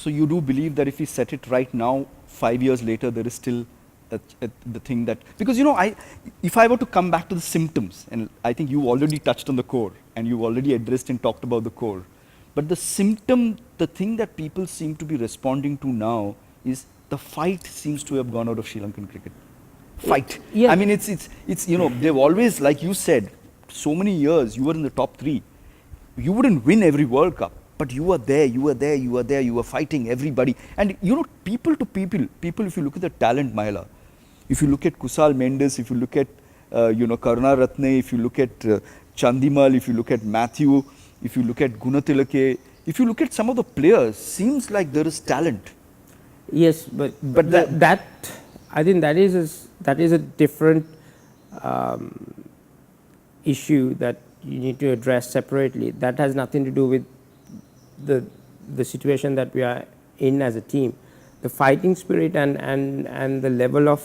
So you do believe that if we set it right now, 5 years later, there is still the thing that, because if I were to come back to the symptoms, and I think you already touched on the core, and you already addressed and talked about the core, but the symptom, the thing that people seem to be responding to now is the fight seems to have gone out of Sri Lankan cricket. Fight. Yeah. I mean, it's they've always, like you said, so many years you were in the top three. You wouldn't win every World Cup, but you were there, you were there, you were there, you were fighting everybody. And people to people, if you look at the talent, Mahela, if you look at Kusal Mendes, if you look at Karuna Ratne, if you look at Chandimal, if you look at Matthew, if you look at Gunatilake, if you look at some of the players, seems like there is talent. Yes, but that I think that is a different issue that you need to address separately. That has nothing to do with the situation that we are in as a team. The fighting spirit and the level of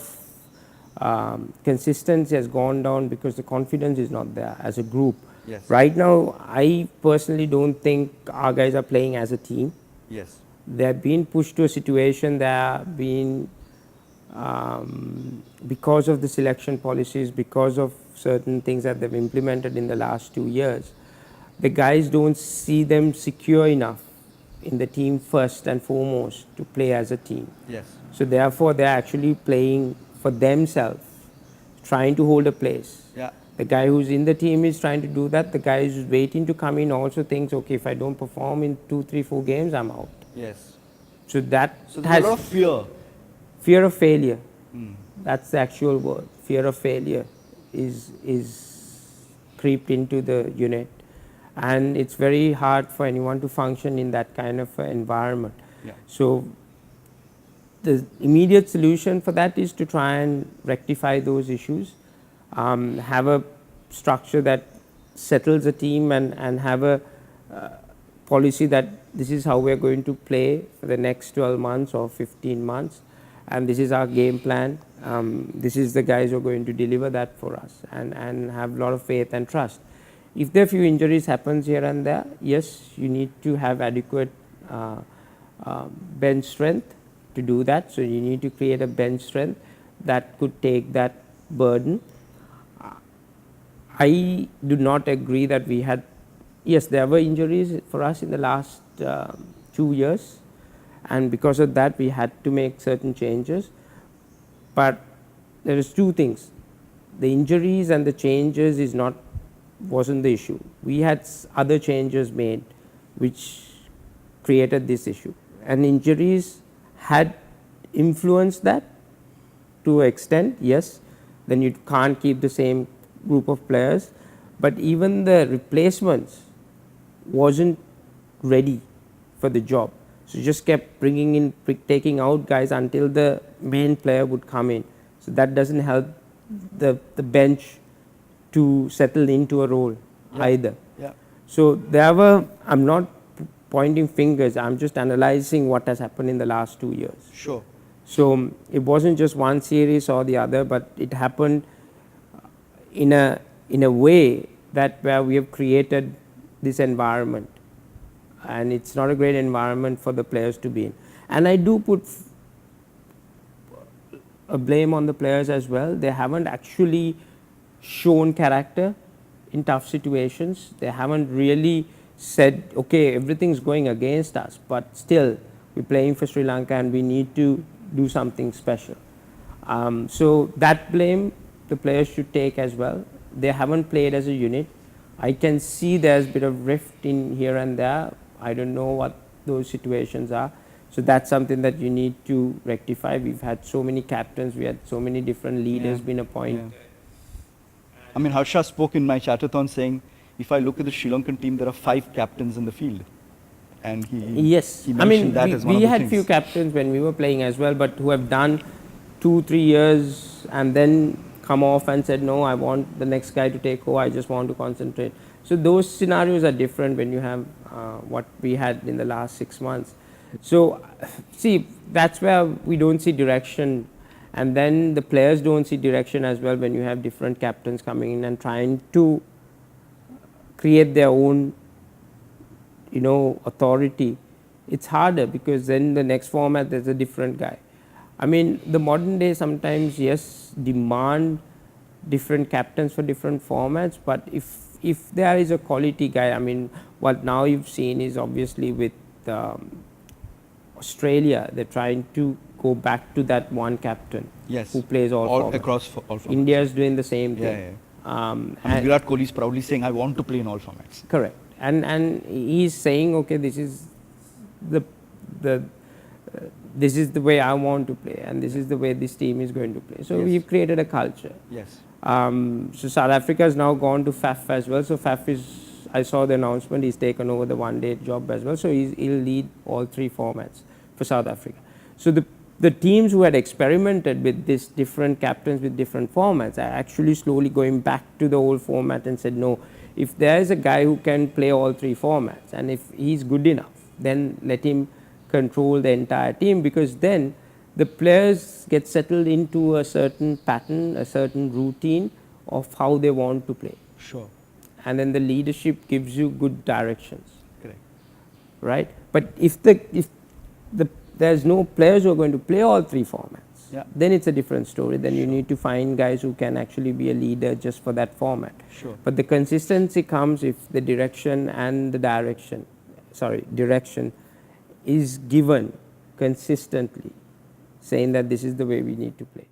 consistency has gone down because the confidence is not there as a group. Yes. Right now, I personally don't think our guys are playing as a team. Yes. They have been pushed to a situation, they have been because of the selection policies, because of certain things that they've implemented in the last 2 years, the guys don't see them secure enough in the team first and foremost to play as a team. Yes. So therefore, they're actually playing for themselves, trying to hold a place. Yeah. The guy who's in the team is trying to do that. The guy who's waiting to come in also thinks, okay, if I don't perform in 2, 3, 4 games, I'm out. Yes. So that So there's a lot of fear. Fear of failure. That's the actual word. Fear of failure is creeped into the unit, and it's very hard for anyone to function in that kind of environment. Yeah. So the immediate solution for that is to try and rectify those issues, have a structure that settles a team, and have a policy that this is how we are going to play for the next 12 months or 15 months, and this is our game plan. This is the guys who are going to deliver that for us, and have a lot of faith and trust. If there are few injuries happens here and there, yes, you need to have adequate bench strength to do that. So you need to create a bench strength that could take that burden. I do not agree that we had, yes, there were injuries for us in the last 2 years, and because of that we had to make certain changes. But there is two things: the injuries and the changes wasn't the issue. We had other changes made which created this issue, and injuries had influenced that to an extent. Yes, then you can't keep the same group of players, but even the replacements wasn't ready for the job. So just kept bringing in, taking out guys until the main player would come in. So that doesn't help the bench to settle into a role either. Yeah. So there were, I'm not pointing fingers, I'm just analyzing what has happened in the last 2 years. Sure. So it wasn't just one series or the other, but it happened in a way that where we have created this environment, and it's not a great environment for the players to be in. And I do put a blame on the players as well. They haven't actually shown character in tough situations. They haven't really said, okay, everything's going against us, but still we're playing for Sri Lanka and we need to do something special. So that blame the players should take as well. They haven't played as a unit. I can see there's a bit of rift in here and there. I don't know what those situations are. So that's something that you need to rectify. We've had so many captains, we had so many different leaders been appointed. Yeah. I mean, Harsha spoke in my chat-athon saying, if I look at the Sri Lankan team, there are 5 captains in the field. And he mentioned that as one of the things. We had few captains when we were playing as well, but who have done 2-3 years and then come off and said, no, I want the next guy to take over, I just want to concentrate. So those scenarios are different when you have what we had in the last 6 months. So see, that's where we don't see direction, and then the players don't see direction as well when you have different captains coming in and trying to create their own authority it's harder because then the next format there's a different guy. I mean, the modern day sometimes, yes, demand different captains for different formats, but if there is a quality guy, I mean, what now you've seen is obviously with Australia, they're trying to go back to that one captain Yes. who plays all formats. Across all formats. India is doing the same Yeah, thing. yeah. I mean, Virat Kohli is proudly saying, I want to play in all formats. Correct, and he's saying, okay, this is the this is the way I want to play, and this is the way this team is going to play. So Yes. we've created a culture. Yes. So South Africa has now gone to FAF as well. So FAF is, I saw the announcement, he's taken over the one-day job as well. So he'll lead all three formats for South Africa. So the teams who had experimented with this different captains with different formats are actually slowly going back to the old format and said, no, if there is a guy who can play all three formats and if he's good enough, then let him control the entire team, because then the players get settled into a certain pattern, a certain routine of how they want to play. Sure. And then the leadership gives you good directions. Correct. Right? But if there's no players who are going to play all three formats, Yeah. then it's a different story. Then you need to find guys who can actually be a leader just for that format. Sure. But the consistency comes if the direction is given consistently, saying that this is the way we need to play.